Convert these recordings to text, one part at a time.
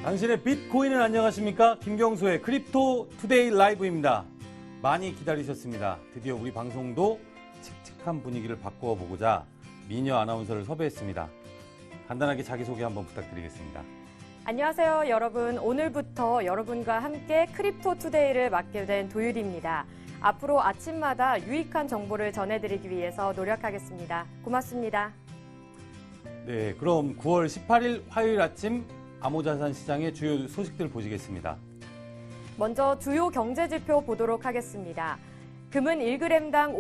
당신의 비트코인은 안녕하십니까? 김경수의 크립토 투데이 라이브입니다. 많이 기다리셨습니다. 드디어 우리 방송도 칙칙한 분위기를 바꾸어 보고자 미녀 아나운서를 섭외했습니다. 간단하게 자기소개 한번 부탁드리겠습니다. 안녕하세요, 여러분. 오늘부터 여러분과 함께 크립토 투데이를 맡게 된 도유리입니다. 앞으로 아침마다 유익한 정보를 전해드리기 위해서 노력하겠습니다. 고맙습니다. 네, 그럼 9월 18일 화요일 아침 암호자산 시장의 주요 소식들 보시겠습니다. 먼저 주요 경제지표 보도록 하겠습니다. 금은 1g당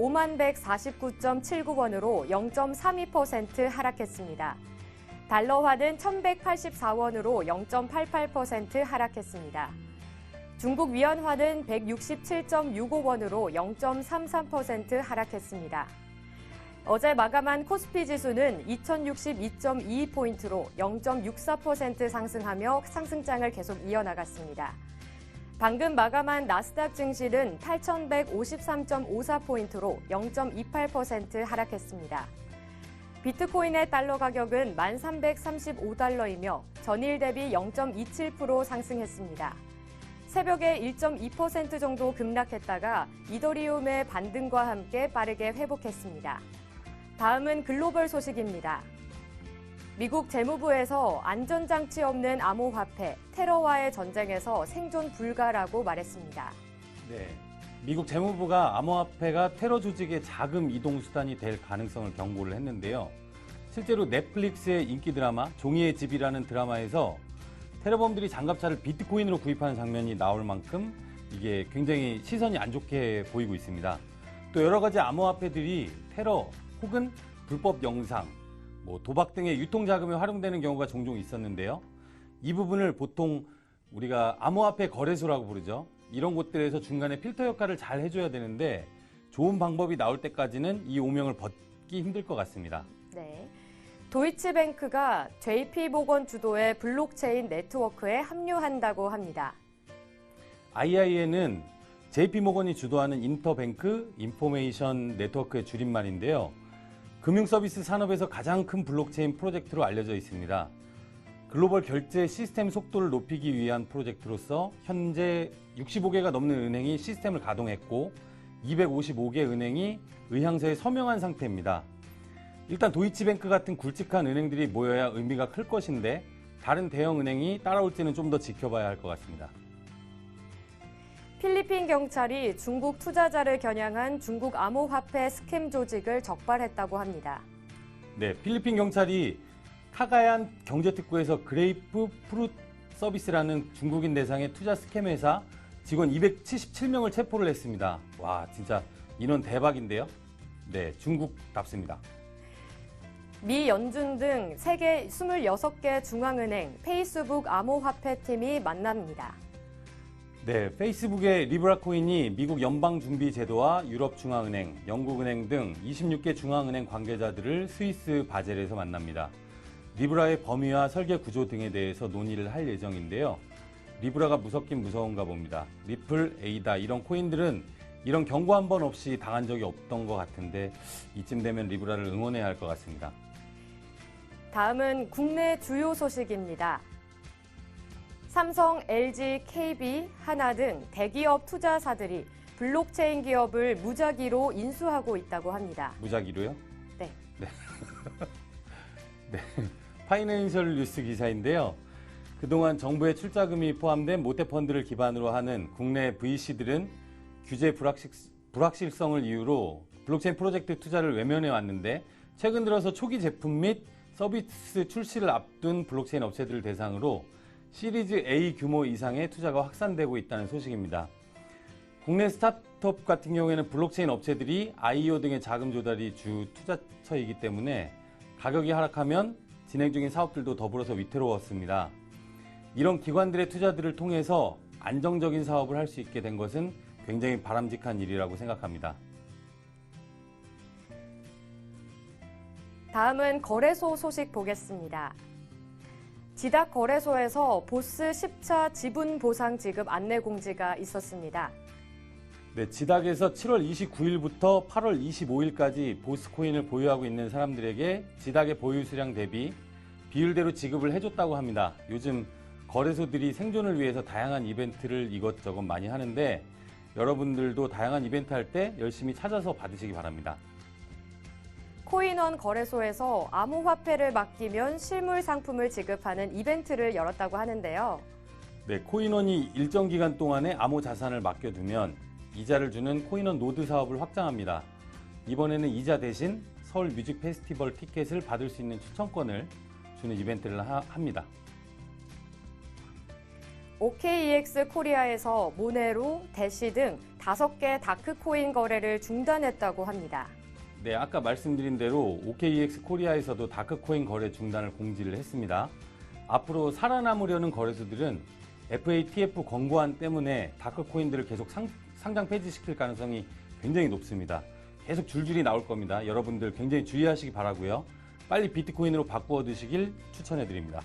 5149.79원으로 0.32% 하락했습니다. 달러화는 1184원으로 0.88% 하락했습니다. 중국 위안화는 167.65원으로 0.33% 하락했습니다. 어제 마감한 코스피 지수는 2062.22포인트로 0.64% 상승하며 상승장을 계속 이어나갔습니다. 방금 마감한 나스닥 증시는 8153.54포인트로 0.28% 하락했습니다. 비트코인의 달러 가격은 1335달러이며 전일 대비 0.27% 상승했습니다. 새벽에 1.2% 정도 급락했다가 이더리움의 반등과 함께 빠르게 회복했습니다. 다음은 글로벌 소식입니다. 미국 재무부에서 안전장치 없는 암호화폐, 테러와의 전쟁에서 생존 불가라고 말했습니다. 네, 미국 재무부가 암호화폐가 테러 조직의 자금 이동 수단이 될 가능성을 경고를 했는데요. 실제로 넷플릭스의 인기 드라마 종이의 집이라는 드라마에서 테러범들이 장갑차를 비트코인으로 구입하는 장면이 나올 만큼 이게 굉장히 시선이 안 좋게 보이고 있습니다. 또 여러 가지 암호화폐들이 테러 혹은 불법 영상, 도박 등의 유통자금에 활용되는 경우가 종종 있었는데요. 이 부분을 보통 우리가 암호화폐 거래소라고 부르죠. 이런 곳들에서 중간에 필터 역할을 잘 해줘야 되는데 좋은 방법이 나올 때까지는 이 오명을 벗기 힘들 것 같습니다. 네, 도이치뱅크가 JP모건 주도의 블록체인 네트워크에 합류한다고 합니다. IIN은 JP모건이 주도하는 인터뱅크 인포메이션 네트워크의 줄임말인데요. 금융서비스 산업에서 가장 큰 블록체인 프로젝트로 알려져 있습니다. 글로벌 결제 시스템 속도를 높이기 위한 프로젝트로서 현재 65개가 넘는 은행이 시스템을 가동했고 255개 은행이 의향서에 서명한 상태입니다. 일단 도이치뱅크 같은 굵직한 은행들이 모여야 의미가 클 것인데 다른 대형 은행이 따라올지는 좀 더 지켜봐야 할 것 같습니다. 필리핀 경찰이 중국 투자자를 겨냥한 중국 암호화폐 스캠 조직을 적발했다고 합니다. 네, 필리핀 경찰이 카가얀 경제특구에서 그레이프 프룻 서비스라는 중국인 대상의 투자 스캠 회사 직원 277명을 체포를 했습니다. 와, 진짜 인원 대박인데요. 네, 중국답습니다. 미 연준 등 세계 26개 중앙은행 페이스북 암호화폐 팀이 만납니다. 네, 페이스북의 리브라 코인이 미국 연방준비제도와 유럽중앙은행, 영국은행 등 26개 중앙은행 관계자들을 스위스 바젤에서 만납니다. 리브라의 범위와 설계 구조 등에 대해서 논의를 할 예정인데요. 리브라가 무섭긴 무서운가 봅니다. 리플, 에이다 이런 코인들은 이런 경고 한 번 없이 당한 적이 없던 것 같은데 이쯤 되면 리브라를 응원해야 할 것 같습니다. 다음은 국내 주요 소식입니다. 삼성, LG, KB, 하나 등 대기업 투자사들이 블록체인 기업을 무작위로 인수하고 있다고 합니다. 무작위로요? 네. 네. 네. 파이낸셜 뉴스 기사인데요. 그동안 정부의 출자금이 포함된 모태펀드를 기반으로 하는 국내 VC들은 규제 불확실성을 이유로 블록체인 프로젝트 투자를 외면해 왔는데 최근 들어서 초기 제품 및 서비스 출시를 앞둔 블록체인 업체들을 대상으로 시리즈 A 규모 이상의 투자가 확산되고 있다는 소식입니다. 국내 스타트업 같은 경우에는 블록체인 업체들이 IEO 등의 자금 조달이 주 투자처이기 때문에 가격이 하락하면 진행 중인 사업들도 더불어서 위태로웠습니다. 이런 기관들의 투자들을 통해서 안정적인 사업을 할 수 있게 된 것은 굉장히 바람직한 일이라고 생각합니다. 다음은 거래소 소식 보겠습니다. 지닥 거래소에서 보스 10차 지분 보상 지급 안내 공지가 있었습니다. 네, 지닥에서 7월 29일부터 8월 25일까지 보스코인을 보유하고 있는 사람들에게 지닥의 보유 수량 대비 비율대로 지급을 해줬다고 합니다. 요즘 거래소들이 생존을 위해서 다양한 이벤트를 이것저것 많이 하는데 여러분들도 다양한 이벤트 할 때 열심히 찾아서 받으시기 바랍니다. 코인원 거래소에서 암호화폐를 맡기면 실물 상품을 지급하는 이벤트를 열었다고 하는데요. 네, 코인원이 일정 기간 동안에 암호 자산을 맡겨두면 이자를 주는 코인원 노드 사업을 확장합니다. 이번에는 이자 대신 서울 뮤직 페스티벌 티켓을 받을 수 있는 추천권을 주는 이벤트를 합니다. OKEX 코리아에서 모네로, 대시 등 5개 다크코인 거래를 중단했다고 합니다. 네, 아까 말씀드린 대로 OKEX 코리아에서도 다크코인 거래 중단을 공지를 했습니다. 앞으로 살아남으려는 거래소들은 FATF 권고안 때문에 다크코인들을 계속 상장 폐지시킬 가능성이 굉장히 높습니다. 계속 줄줄이 나올 겁니다. 여러분들 굉장히 주의하시기 바라고요. 빨리 비트코인으로 바꾸어 두시길 추천해 드립니다.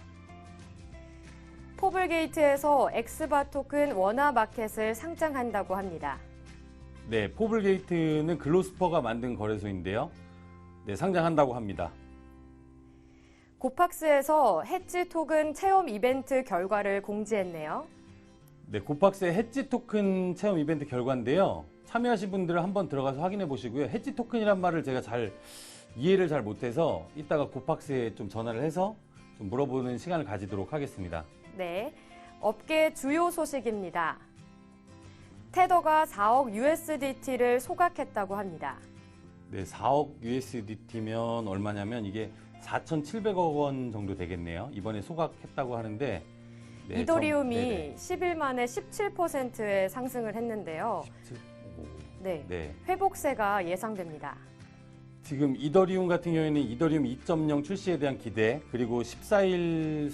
포블게이트에서 엑스바 토큰 원화 마켓을 상장한다고 합니다. 네, 포블게이트는 글로스퍼가 만든 거래소인데요. 네, 상장한다고 합니다. 고팍스에서 해지 토큰 체험 이벤트 결과를 공지했네요. 네, 고팍스의 해지 토큰 체험 이벤트 결과인데요. 참여하신 분들은 한번 들어가서 확인해 보시고요. 해지 토큰이란 말을 제가 이해를 잘 못해서 이따가 고팍스에 좀 전화를 해서 좀 물어보는 시간을 가지도록 하겠습니다. 네, 업계 주요 소식입니다. 테더가 4억 USDT를 소각했다고 합니다. 네, 4억 USDT면 얼마냐면 이게 4,700억 원 정도 되겠네요. 이번에 소각했다고 하는데 네, 이더리움이 10일 만에 17%의 상승을 했는데요. 17? 네, 네. 회복세가 예상됩니다. 지금 이더리움 같은 경우에는 이더리움 2.0 출시에 대한 기대, 그리고 14일에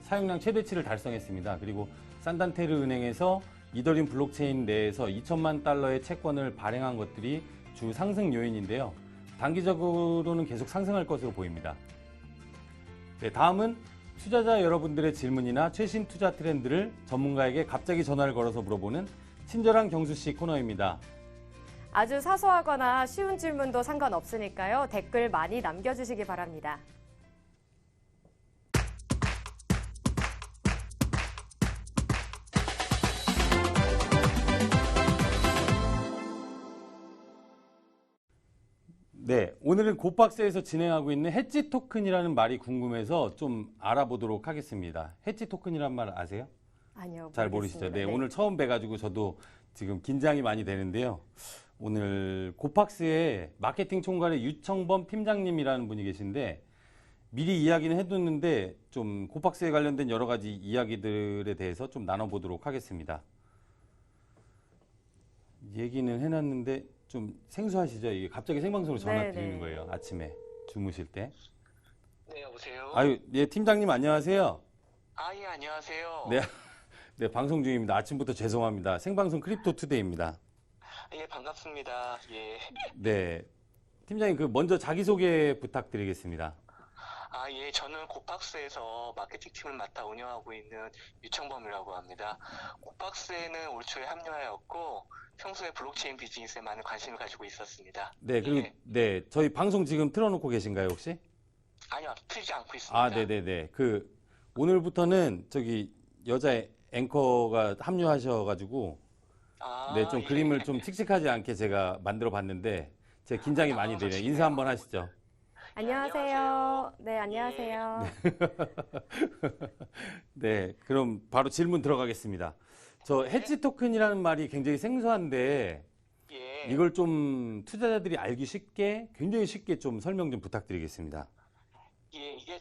사용량 최대치를 달성했습니다. 그리고 산단테르 은행에서 이더리움 블록체인 내에서 2천만 달러의 채권을 발행한 것들이 주 상승 요인인데요. 단기적으로는 계속 상승할 것으로 보입니다. 네, 다음은 투자자 여러분들의 질문이나 최신 투자 트렌드를 전문가에게 갑자기 전화를 걸어서 물어보는 친절한 경수 씨 코너입니다. 아주 사소하거나 쉬운 질문도 상관없으니까요. 댓글 많이 남겨주시기 바랍니다. 네, 오늘은 고박스에서 진행하고 있는 해지 토큰이라는 말이 궁금해서 좀 알아보도록 하겠습니다. 해지 토큰이란 말 아세요? 아니요. 잘 모르시죠? 네, 오늘 처음 뵈가지고 저도 지금 긴장이 많이 되는데요. 오늘 고박스의 마케팅 총괄의 유청범 팀장님이라는 분이 계신데 미리 이야기는 해뒀는데 좀 고박스에 관련된 여러 가지 이야기들에 대해서 좀 나눠보도록 하겠습니다. 얘기는 해놨는데 좀 생소하시죠? 이게 갑자기 생방송으로 전화 드리는 거예요. 아침에 주무실 때. 네, 여보세요? 아유, 예, 팀장님 안녕하세요. 아, 예, 안녕하세요. 네, 네, 방송 중입니다. 아침부터 죄송합니다. 생방송 크립토 투데이입니다. 예, 반갑습니다. 예. 네, 팀장님 먼저 자기소개 부탁드리겠습니다. 아, 예, 저는 고박스에서 마케팅팀을 맡아 운영하고 있는 유청범이라고 합니다. 고박스에는 올 초에 합류하였고 평소에 블록체인 비즈니스에 많은 관심을 가지고 있었습니다. 네, 그리고 예. 네, 저희 방송 지금 틀어놓고 계신가요, 혹시? 아니요, 틀지 않고 있습니다. 아, 네네네. 오늘부터는 여자 앵커가 합류하셔가지고 아, 네, 좀 예. 그림을 좀 칙칙하지 않게 제가 만들어 봤는데 제가 긴장이 많이 되네요. 좋습니다. 인사 한번 하시죠. 안녕하세요. 네, 안녕하세요. 네, 그럼 바로 질문 들어가겠습니다. 저 해지 토큰이라는 말이 굉장히 생소한데 예. 이걸 좀 투자자들이 알기 쉽게, 굉장히 쉽게 좀 설명 좀 부탁드리겠습니다. 예, 이게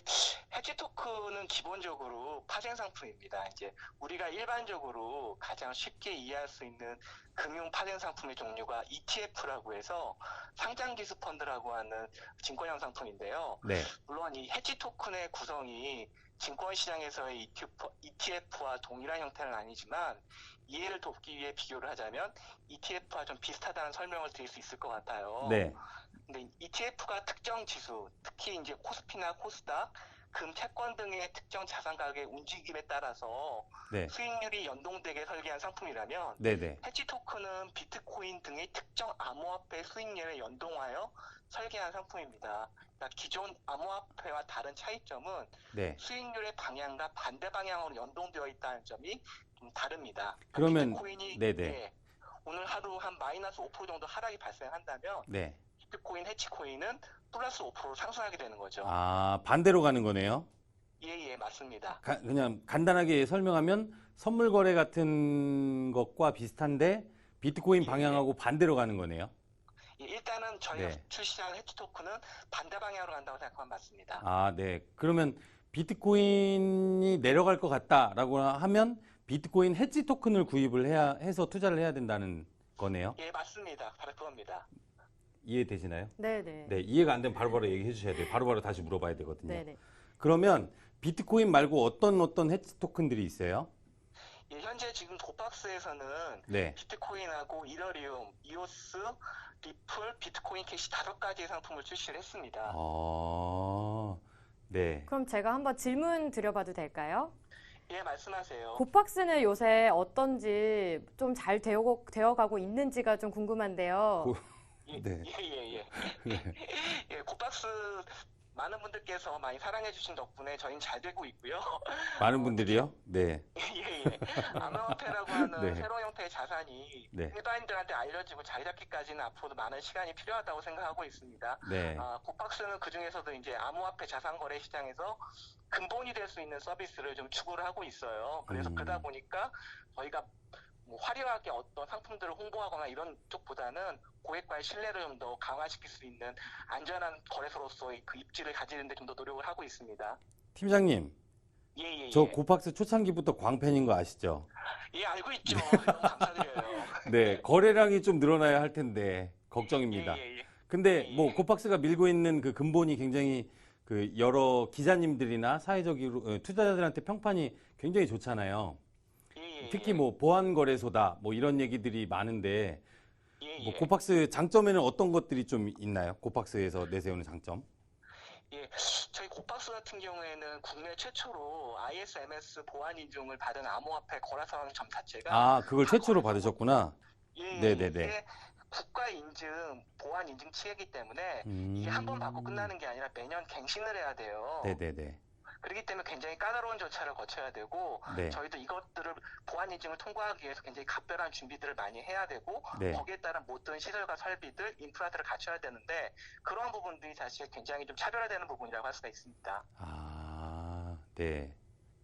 해지 토큰은 기본적으로 파생 상품입니다. 이제 우리가 일반적으로 가장 쉽게 이해할 수 있는 금융 파생 상품의 종류가 ETF라고 해서 상장 기수 펀드라고 하는 증권형 상품인데요. 네, 물론 이 해지 토큰의 구성이 증권 시장에서의 ETF와 동일한 형태는 아니지만 이해를 돕기 위해 비교를 하자면 ETF와 좀 비슷하다는 설명을 드릴 수 있을 것 같아요. 네, 근데 ETF가 특정 지수, 특히 이제 코스피나 코스닥, 금, 채권 등의 특정 자산 가격의 움직임에 따라서 네, 수익률이 연동되게 설계한 상품이라면 네네. 해지 토큰은 비트코인 등의 특정 암호화폐 수익률에 연동하여 설계한 상품입니다. 그러니까 기존 암호화폐와 다른 차이점은 네. 수익률의 방향과 반대 방향으로 연동되어 있다는 점이 좀 다릅니다. 그러면 비트코인이 네네. 예, 오늘 하루 한 마이너스 5% 정도 하락이 발생한다면 네. 비트코인, 해치코인은 플러스 5% 상승하게 되는 거죠. 아, 반대로 가는 거네요. 예, 맞습니다. 그냥 간단하게 설명하면 선물 거래 같은 것과 비슷한데 비트코인 예. 방향하고 반대로 가는 거네요. 예, 일단은 저희가 네. 출시한 해치 토큰은 반대 방향으로 간다고 생각하면 맞습니다. 아, 네. 그러면 비트코인이 내려갈 것 같다라고 하면 비트코인 해지 토큰을 구입을 해서 투자를 해야 된다는 거네요. 예, 맞습니다. 바로 그겁니다. 이해되시나요? 네네. 네, 이해가 안 되면 바로바로 얘기해 주셔야 돼요. 바로바로 다시 물어봐야 되거든요. 네네. 그러면 비트코인 말고 어떤 해지 토큰들이 있어요? 예, 현재 지금 도박스에서는 네. 비트코인하고 이더리움, 이오스, 리플, 비트코인 캐시 5가지의 상품을 출시를 했습니다. 네. 그럼 제가 한번 질문 드려봐도 될까요? 예, 말씀하세요. 고팍스는 요새 어떤지 좀 잘 되어가고 있는지가 좀 궁금한데요. 네. 예, 고박스 많은 분들께서 많이 사랑해 주신 덕분에 저희는 잘 되고 있고요. 많은 분들이요? 네. 암호화폐라고 하는 네. 새로운 형태의 자산이 네. 일반인들한테 알려지고 자리 잡기까지는 앞으로도 많은 시간이 필요하다고 생각하고 있습니다. 네. 고박스는 그 중에서도 이제 암호화폐 자산 거래 시장에서 근본이 될 수 있는 서비스를 좀 추구를 하고 있어요. 그래서 그러다 보니까 저희가 뭐 화려하게 어떤 상품들을 홍보하거나 이런 쪽보다는 고객과의 신뢰를 좀 더 강화시킬 수 있는 안전한 거래소로서의 그 입지를 가지는데 좀 더 노력을 하고 있습니다. 팀장님, 예. 저 고팍스 초창기부터 광팬인 거 아시죠? 예, 알고 있죠. 너무 감사드려요. 네, 거래량이 좀 늘어나야 할 텐데 걱정입니다. 근데 뭐 고팍스가 밀고 있는 그 근본이 굉장히 그 여러 기자님들이나 사회적으로 투자자들한테 평판이 굉장히 좋잖아요. 특히 뭐 보안 거래소다 뭐 이런 얘기들이 많은데 뭐 고팍스 장점에는 어떤 것들이 좀 있나요? 고팍스에서 내세우는 장점? 예, 저희 고박스 같은 경우에는 국내 최초로 ISMS 보안 인증을 받은 암호화폐 거래소라는 점 자체가 아, 그걸 최초로 받으셨구나. 네네네. 이게 국가 인증, 보안 인증 체계이기 때문에 이게 한 번 받고 끝나는 게 아니라 매년 갱신을 해야 돼요. 네네네. 그렇기 때문에 굉장히 까다로운 절차를 거쳐야 되고 네. 저희도 이것들을 보안 인증을 통과하기 위해서 굉장히 각별한 준비들을 많이 해야 되고 네. 거기에 따른 모든 시설과 설비들, 인프라들을 갖춰야 되는데 그런 부분들이 사실 굉장히 좀 차별화되는 부분이라고 할 수가 있습니다. 아, 네.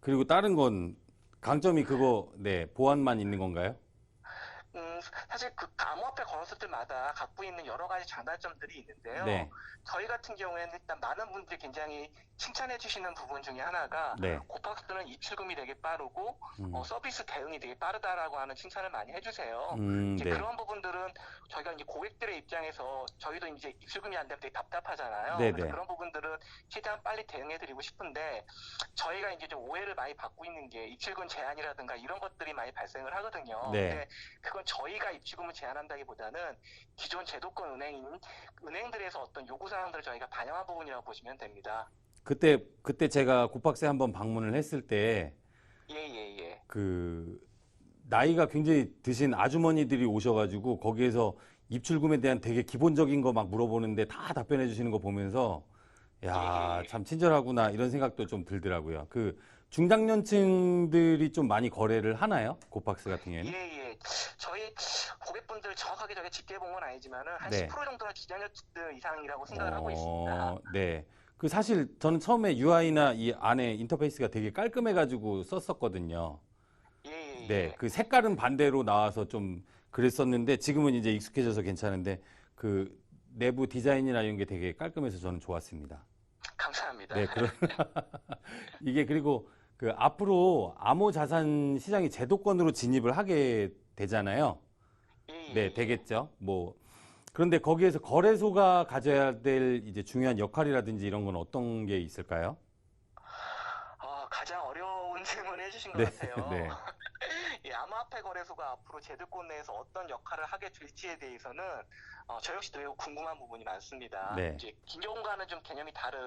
그리고 다른 건 강점이 그거 네 보안만 있는 건가요? 사실 그 암호화폐 거래소들마다 갖고 있는 여러 가지 장단점들이 있는데요. 네. 저희 같은 경우에는 일단 많은 분들이 굉장히 칭찬해 주시는 부분 중에 하나가 네. 고박스는 입출금이 되게 빠르고 서비스 대응이 되게 빠르다라고 하는 칭찬을 많이 해주세요. 이제 네. 그런 부분들은 저희가 이제 고객들의 입장에서 저희도 이제 입출금이 안 되면 되게 답답하잖아요. 네네. 그래서 그런 부분들은 최대한 빨리 대응해드리고 싶은데 저희가 이제 좀 오해를 많이 받고 있는 게 입출금 제한이라든가 이런 것들이 많이 발생을 하거든요. 네. 근데 그건 저희가 입출금을 제한한다기보다는 기존 제도권 은행들에서 어떤 요구사항들을 저희가 반영한 부분이라고 보시면 됩니다. 그때 제가 고팍스에 한번 방문을 했을 때 예. 그 나이가 굉장히 드신 아주머니들이 오셔가지고 거기에서 입출금에 대한 되게 기본적인 거 막 물어보는데 다 답변해 주시는 거 보면서 야, 참 친절하구나 이런 생각도 좀 들더라고요. 그 중장년층들이 좀 많이 거래를 하나요? 고팍스 같은 경우에는? 예. 저희 고객분들 정확하게 저희가 집계 본 건 아니지만은 한 네. 10% 정도는 중장년층들 이상이라고 생각을 하고 있습니다. 네. 그 사실 저는 처음에 UI나 이 안에 인터페이스가 되게 깔끔해가지고 썼었거든요. 예. 네. 그 색깔은 반대로 나와서 좀 그랬었는데 지금은 이제 익숙해져서 괜찮은데 그 내부 디자인이나 이런 게 되게 깔끔해서 저는 좋았습니다. 감사합니다. 네. 이게 그리고 그 앞으로 암호 자산 시장이 제도권으로 진입을 하게 되잖아요. 예. 네, 되겠죠. 뭐 그런데 거기에서 거래소가 가져야 될 이제 중요한 역할이라든지 이런 건 어떤 게 있을까요? 가장 어려운 질문을 해주신 것 네, 같아요. 네. 예, 암호화폐 거래소가 앞으로 제도권 내에서 어떤 역할을 하게 될지에 대해서는 저 역시도 매우 궁금한 부분이 많습니다. 네. 이제 기존과는 좀 개념이 다른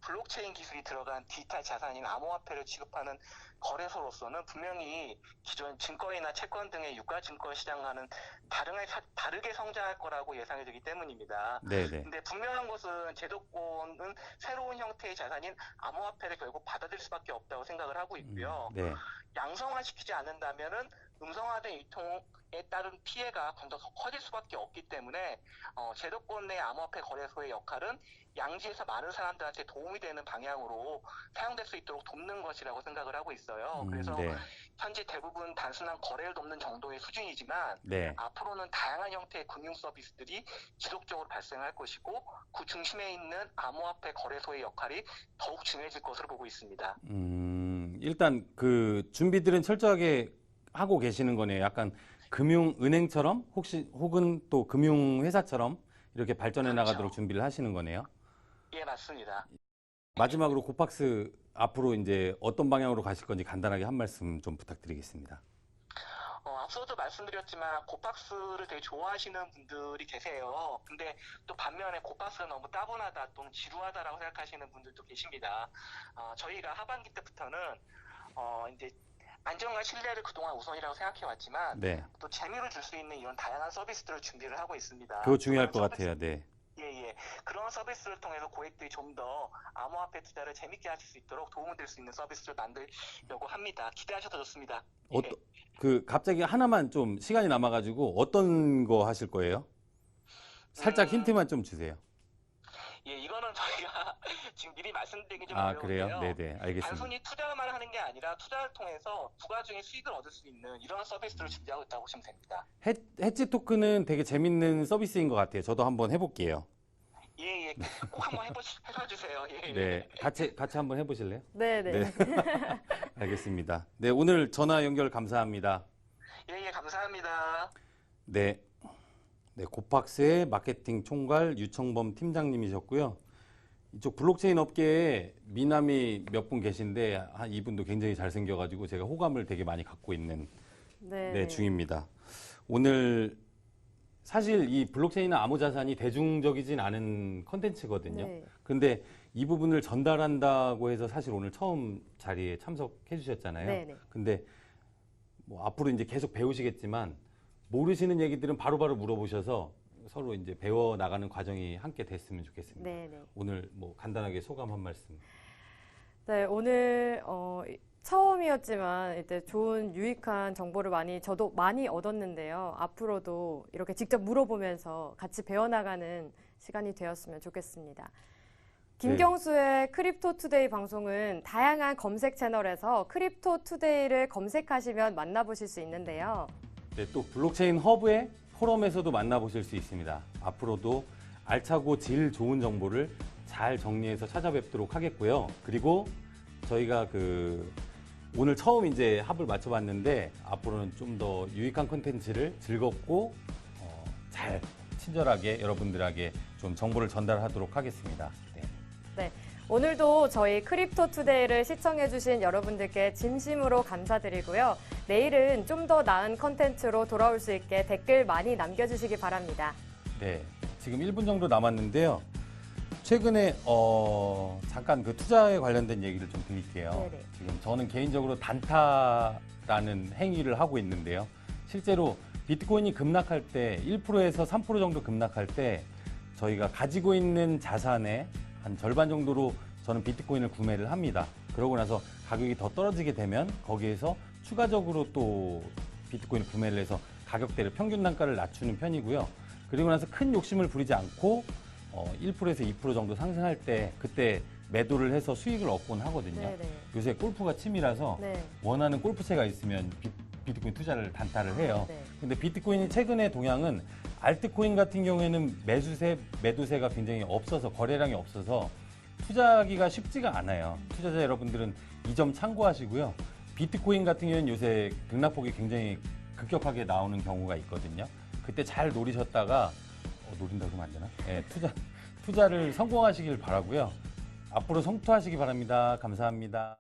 블록체인 기술이 들어간 디지털 자산인 암호화폐를 취급하는 거래소로서는 분명히 기존 증권이나 채권 등의 유가 증권 시장과는 다르게 성장할 거라고 예상이 되기 때문입니다. 네네. 근데 분명한 것은 제도권은 새로운 형태의 자산인 암호화폐를 결국 받아들일 수밖에 없다고 생각을 하고 있고요. 네. 양성화시키지 않는다면은 음성화된 유통에 따른 피해가 더 커질 수밖에 없기 때문에 제도권 내 암호화폐 거래소의 역할은 양지에서 많은 사람들한테 도움이 되는 방향으로 사용될 수 있도록 돕는 것이라고 생각을 하고 있어요. 그래서 네. 현재 대부분 단순한 거래를 돕는 정도의 수준이지만 네. 앞으로는 다양한 형태의 금융 서비스들이 지속적으로 발생할 것이고 그 중심에 있는 암호화폐 거래소의 역할이 더욱 중요해질 것으로 보고 있습니다. 일단 그 준비들은 철저하게 하고 계시는 거네요. 약간 금융은행처럼 혹은 또 금융회사처럼 이렇게 발전해 그렇죠. 나가도록 준비를 하시는 거네요. 예, 맞습니다. 마지막으로 고팍스 앞으로 이제 어떤 방향으로 가실 건지 간단하게 한 말씀 좀 부탁드리겠습니다. 앞서도 말씀드렸지만 고팍스를 되게 좋아하시는 분들이 계세요. 근데 또 반면에 고팍스가 너무 따분하다 또는 지루하다라고 생각하시는 분들도 계십니다. 저희가 하반기 때부터는 이제 안정과 신뢰를 그동안 우선이라고 생각해왔지만 네. 또 재미를 줄 수 있는 이런 다양한 서비스들을 준비를 하고 있습니다. 그거 중요할 것 그런 같아요. 네. 예. 그런 서비스를 통해서 고객들이 좀 더 암호화폐 투자를 재밌게 하실 수 있도록 도움을 될 수 있는 서비스를 만들려고 합니다. 기대하셔도 좋습니다. 갑자기 하나만 좀 시간이 남아가지고 어떤 거 하실 거예요? 살짝 힌트만 좀 주세요. 예, 이거는 저희가 지금 미리 말씀드리기 좀 그래요? 어려운데요. 네네, 알겠습니다. 단순히 투자만 하는 게 아니라 투자를 통해서 부가적인 수익을 얻을 수 있는 이런 서비스를 준비하고 있다고 보시면 됩니다. 해지 토큰은 되게 재밌는 서비스인 것 같아요. 저도 한번 해볼게요. 예, 꼭 한번 해봐주세요. 예. 네, 같이 한번 해보실래요? 네네. 네. 알겠습니다. 네, 오늘 전화 연결 감사합니다. 예, 감사합니다. 네, 고팍스의 마케팅 총괄 유청범 팀장님이셨고요. 이쪽 블록체인 업계에 미남이 몇 분 계신데 이분도 굉장히 잘생겨가지고 제가 호감을 되게 많이 갖고 있는 중입니다. 오늘 사실 이 블록체인은 암호자산이 대중적이진 않은 컨텐츠거든요. 네. 그런데 이 부분을 전달한다고 해서 사실 오늘 처음 자리에 참석해 주셨잖아요. 네네. 근데 뭐 앞으로 이제 계속 배우시겠지만 모르시는 얘기들은 바로바로 물어보셔서 서로 이제 배워 나가는 과정이 함께 됐으면 좋겠습니다. 네네. 오늘 뭐 간단하게 소감 한 말씀. 네, 오늘 처음이었지만 이제 좋은 유익한 정보를 저도 많이 얻었는데요. 앞으로도 이렇게 직접 물어보면서 같이 배워나가는 시간이 되었으면 좋겠습니다. 김경수의 크립토 투데이 방송은 다양한 검색 채널에서 크립토 투데이를 검색하시면 만나보실 수 있는데요. 네, 또 블록체인 허브의 포럼에서도 만나보실 수 있습니다. 앞으로도 알차고 질 좋은 정보를 잘 정리해서 찾아뵙도록 하겠고요. 그리고 저희가 오늘 처음 이제 합을 맞춰봤는데 앞으로는 좀 더 유익한 콘텐츠를 즐겁고 잘 친절하게 여러분들에게 좀 정보를 전달하도록 하겠습니다. 네, 오늘도 저희 크립토 투데이를 시청해주신 여러분들께 진심으로 감사드리고요. 내일은 좀 더 나은 컨텐츠로 돌아올 수 있게 댓글 많이 남겨주시기 바랍니다. 네, 지금 1분 정도 남았는데요. 최근에 잠깐 투자에 관련된 얘기를 좀 드릴게요. 네네. 지금 저는 개인적으로 단타라는 행위를 하고 있는데요. 실제로 비트코인이 급락할 때 1%에서 3% 정도 급락할 때 저희가 가지고 있는 자산의 한 절반 정도로 저는 비트코인을 구매를 합니다. 그러고 나서 가격이 더 떨어지게 되면 거기에서 추가적으로 또 비트코인을 구매를 해서 가격대를 평균 단가를 낮추는 편이고요. 그리고 나서 큰 욕심을 부리지 않고 1%에서 2% 정도 상승할 때 그때 매도를 해서 수익을 얻곤 하거든요. 네네. 요새 골프가 취미라서 네. 원하는 골프채가 있으면 비트코인 투자를 단타를 해요. 네. 근데 비트코인이 최근의 동향은 알트코인 같은 경우에는 매도세가 굉장히 없어서 거래량이 없어서 투자하기가 쉽지가 않아요. 투자자 여러분들은 이 점 참고하시고요. 비트코인 같은 경우에는 요새 등락폭이 굉장히 급격하게 나오는 경우가 있거든요. 그때 잘 노리셨다가 노린다고 하면 안 되나? 네, 투자를 성공하시길 바라고요. 앞으로 성투하시기 바랍니다. 감사합니다.